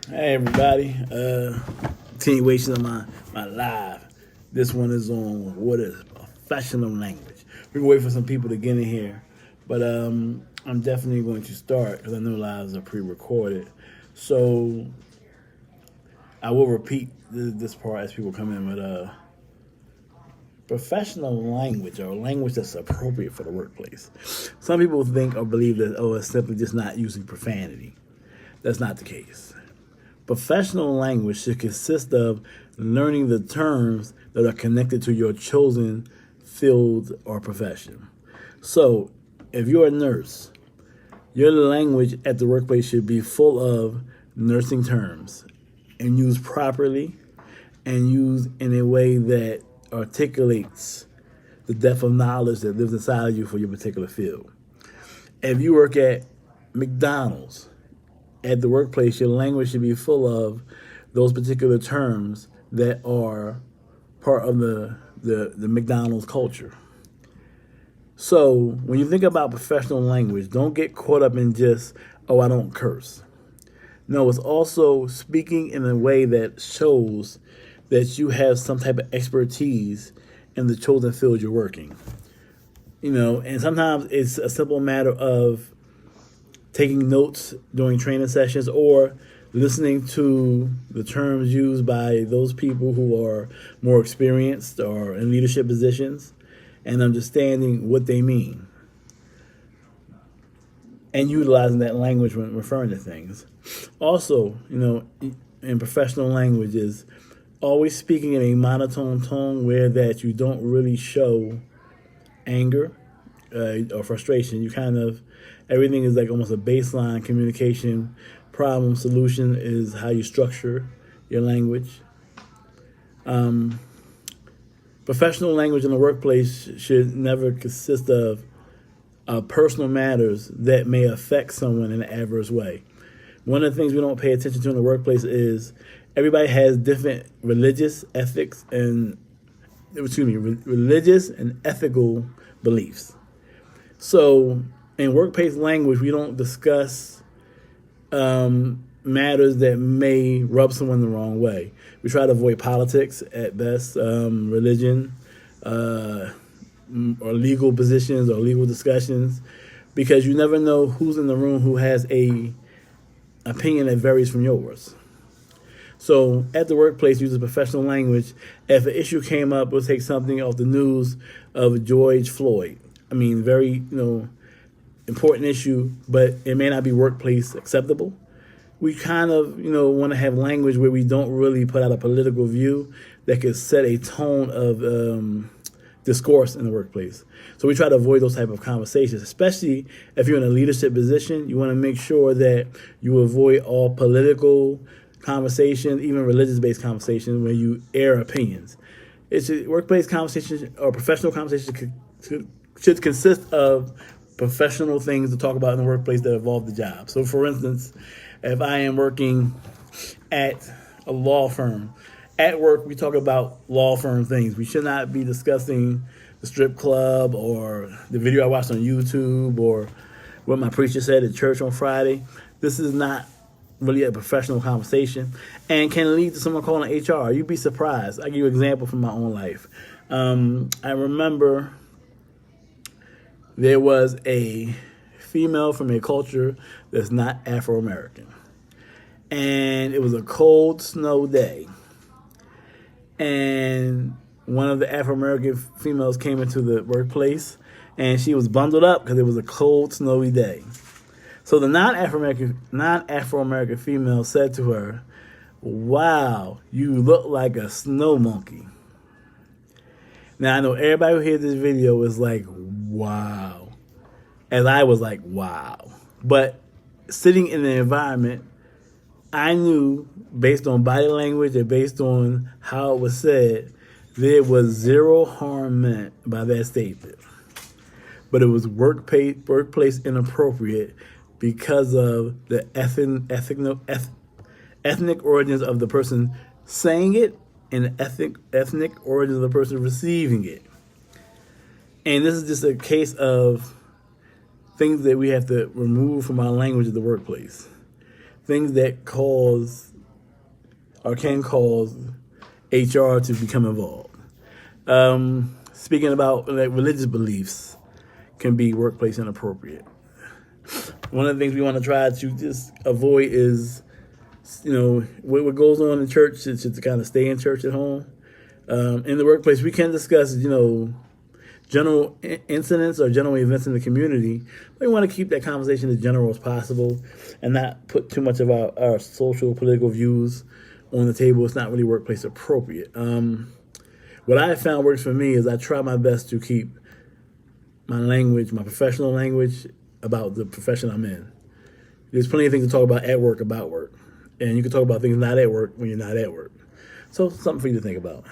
Hey everybody, continuation of my live. This one is on what is professional language. We're gonna wait for some people to get in here, but I'm definitely going to start because I know lives are pre-recorded. So I will repeat this part as people come in. But professional language or language that's appropriate for the workplace. Some people think or believe that it's simply just not using profanity. That's not the case. Professional language should consist of learning the terms that are connected to your chosen field or profession. So, if you're a nurse, your language at the workplace should be full of nursing terms and used properly and used in a way that articulates the depth of knowledge that lives inside of you for your particular field. If you work at McDonald's, at the workplace, your language should be full of those particular terms that are part of the McDonald's culture. So when you think about professional language, don't get caught up in just, oh, I don't curse. No, it's also speaking in a way that shows that you have some type of expertise in the chosen field you're working. And sometimes it's a simple matter of taking notes during training sessions or listening to the terms used by those people who are more experienced or in leadership positions and understanding what they mean and utilizing that language when referring to things. Also, in professional language is always speaking in a monotone tone where that you don't really show anger or frustration. You kind of, everything is like almost a baseline communication. Problem solution is how you structure your language. Professional language in the workplace should never consist of personal matters that may affect someone in an adverse way. One of the things we don't pay attention to in the workplace is everybody has different religious ethics and religious and ethical beliefs. So in workplace language, we don't discuss matters that may rub someone the wrong way. We try to avoid politics at best, religion, or legal positions or legal discussions, because you never know who's in the room who has a opinion that varies from yours. So at the workplace, use professional language. If an issue came up, we'll take something off the news of George Floyd. I mean, very, important issue, but it may not be workplace acceptable. We kind of, want to have language where we don't really put out a political view that could set a tone of discourse in the workplace. So we try to avoid those type of conversations, especially if you're in a leadership position. You want to make sure that you avoid all political conversations, even religious-based conversations, where you air opinions. It's a workplace conversation or professional conversation should consist of professional things to talk about in the workplace that involve the job. So, for instance, if I am working at a law firm, at work we talk about law firm things. We should not be discussing the strip club or the video I watched on YouTube or what my preacher said at church on Friday. This is not really a professional conversation and can lead to someone calling HR. You'd be surprised. I'll give you an example from my own life. I remember there was a female from a culture that's not Afro-American. And it was a cold snow day. And one of the Afro-American females came into the workplace and she was bundled up because it was a cold, snowy day. So the non-Afro-American female said to her, "Wow, you look like a snow monkey." Now, I know everybody who hears this video is like, wow. And I was like, wow. But sitting in the environment, I knew based on body language and based on how it was said, there was zero harm meant by that statement. But it was workplace inappropriate because of the ethnic origins of the person saying it and the ethnic origins of the person receiving it. And this is just a case of things that we have to remove from our language of the workplace. Things that cause or can cause HR to become involved. Speaking about religious beliefs can be workplace inappropriate. One of the things we want to try to just avoid is, what goes on in church is to kind of stay in church at home. In the workplace, we can discuss, general incidents or general events in the community. We want to keep that conversation as general as possible and not put too much of our social, political views on the table. It's not really workplace appropriate. What I have found works for me is I try my best to keep my language, my professional language, about the profession I'm in. There's plenty of things to talk about at work, about work. And you can talk about things not at work when you're not at work. So something for you to think about.